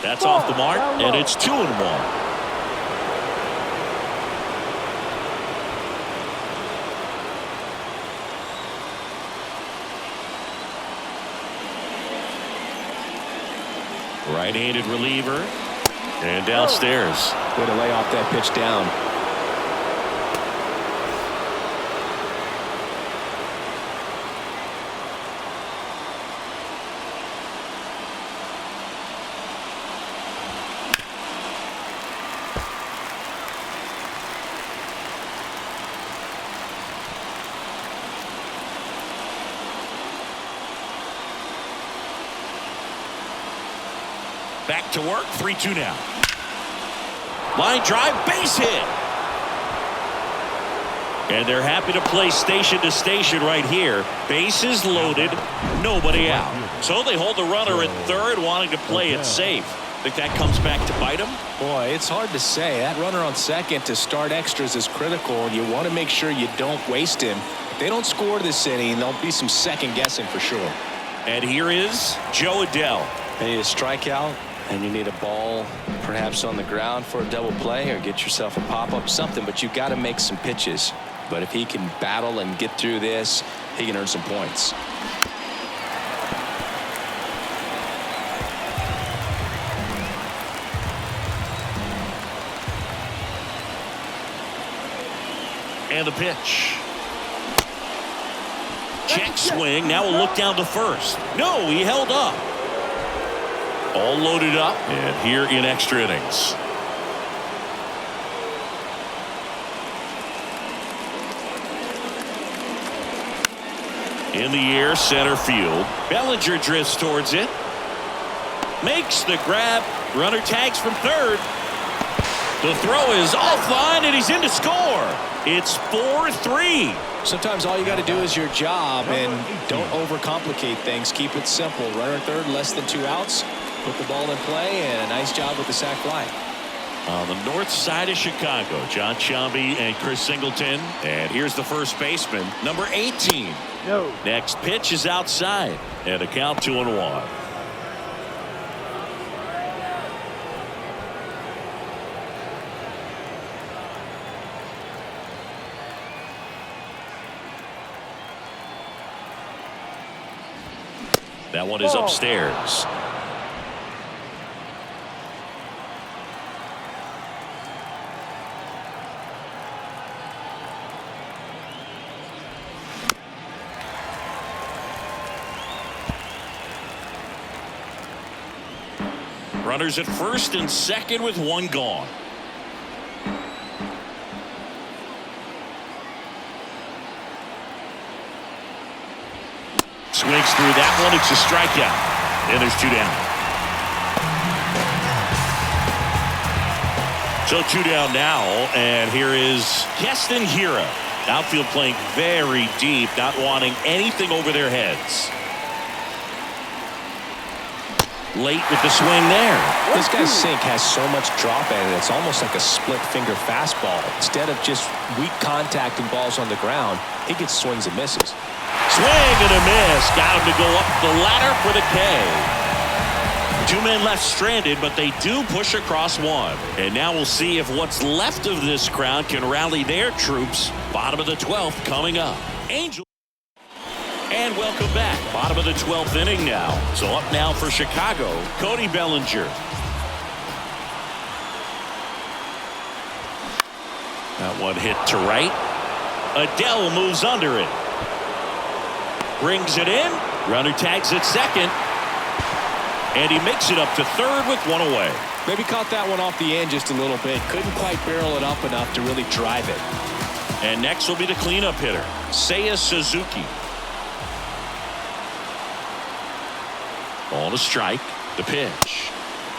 That's off the mark, and it's 2-1. Right-handed reliever. And downstairs. Way to lay off that pitch down. Back to work, 3-2 now. Line drive, base hit. And they're happy to play station to station right here. Bases loaded, nobody out. So they hold the runner at third, wanting to play it safe. Think that comes back to bite him? Boy, it's hard to say. That runner on second to start extras is critical, and you want to make sure you don't waste him. If they don't score this inning, there'll be some second guessing for sure. And here is Joe Adell. You need a strikeout, and you need a ball perhaps on the ground for a double play or get yourself a pop-up, something, but you got to make some pitches. But if he can battle and get through this, he can earn some points. And the pitch. Check swing. Now we'll look down to first. No, he held up. All loaded up and here in extra innings. In the air, center field. Bellinger drifts towards it. Makes the grab. Runner tags from third. The throw is offline and he's in to score. It's 4-3. Sometimes all you got to do is your job and don't overcomplicate things. Keep it simple. Runner at third, less than 2 outs. Put the ball in play, and a nice job with the sac fly. On the north side of Chicago, John Sciambi and Chris Singleton. And here's the first baseman, number 18. No. Next pitch is outside. And a count 2-1. That one is upstairs. Runners at first and second with 1 gone. Swings through that one. It's a strikeout. And there's 2 down. So 2 down now. And here is Keston Hiura. Outfield playing very deep, not wanting anything over their heads. Late with the swing there. This guy's sink has so much drop in it. It's almost like a split finger fastball. Instead of just weak contact and balls on the ground, he gets swings and misses. Swing and a miss. Got him to go up the ladder for the K. 2 men left stranded, but they do push across 1. And now we'll see if what's left of this crowd can rally their troops. Bottom of the 12th coming up. Angel. And welcome back. Bottom of the 12th inning now. So up now for Chicago, Cody Bellinger. That one hit to right. Adell moves under it. Brings it in. Runner tags at second. And he makes it up to third with 1 away. Maybe caught that one off the end just a little bit. Couldn't quite barrel it up enough to really drive it. And next will be the cleanup hitter, Seiya Suzuki. Ball to strike. The pitch.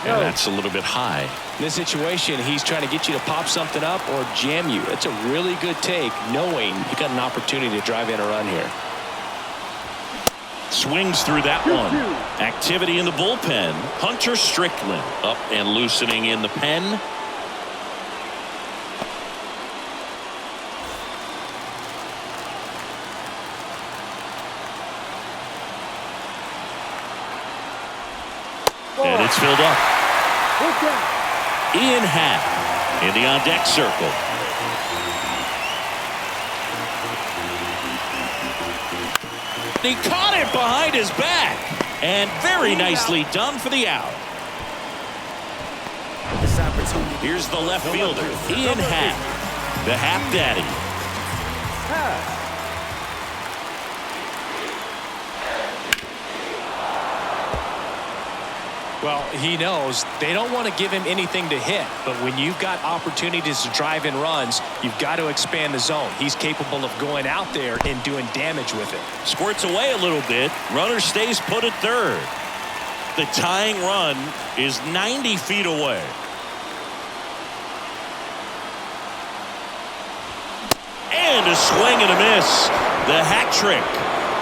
And that's a little bit high. In this situation, he's trying to get you to pop something up or jam you. It's a really good take, knowing you got an opportunity to drive in a run here. Swings through that one. Activity in the bullpen. Hunter Strickland up and loosening in the pen. And it's filled up. Ian Happ in the on-deck circle. He caught it behind his back. And very nicely done for the out. Here's the left fielder, Ian Happ, the Happ Daddy. Well, he knows they don't want to give him anything to hit, but when you've got opportunities to drive in runs, you've got to expand the zone. He's capable of going out there and doing damage with it. Squirts away a little bit. Runner stays put at third. The tying run is 90 feet away. And a swing and a miss. The hat trick.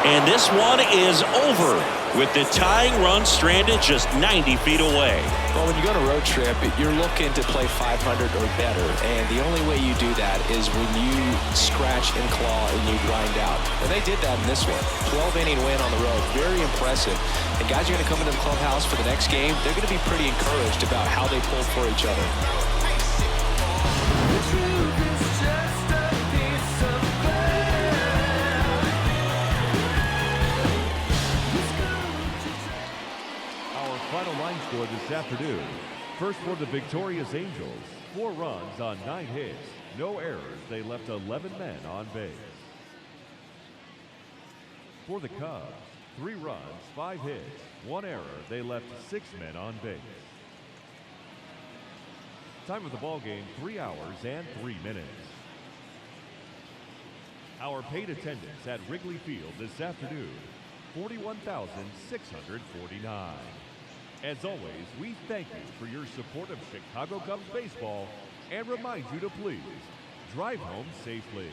And this one is over with the tying run stranded just 90 feet away. Well, when you go on a road trip, you're looking to play 500 or better. And the only way you do that is when you scratch and claw and you grind out. And they did that in this one. 12-inning win on the road. Very impressive. And guys are going to come into the clubhouse for the next game. They're going to be pretty encouraged about how they pulled for each other. Final line score this afternoon. First for the victorious Angels, 4 runs on 9 hits, no errors. They left 11 men on base. For the Cubs, 3 runs, 5 hits, 1 error. They left 6 men on base. Time of the ball game, 3 hours and 3 minutes. Our paid attendance at Wrigley Field this afternoon, 41,649. As always, we thank you for your support of Chicago Cubs baseball and remind you to please drive home safely.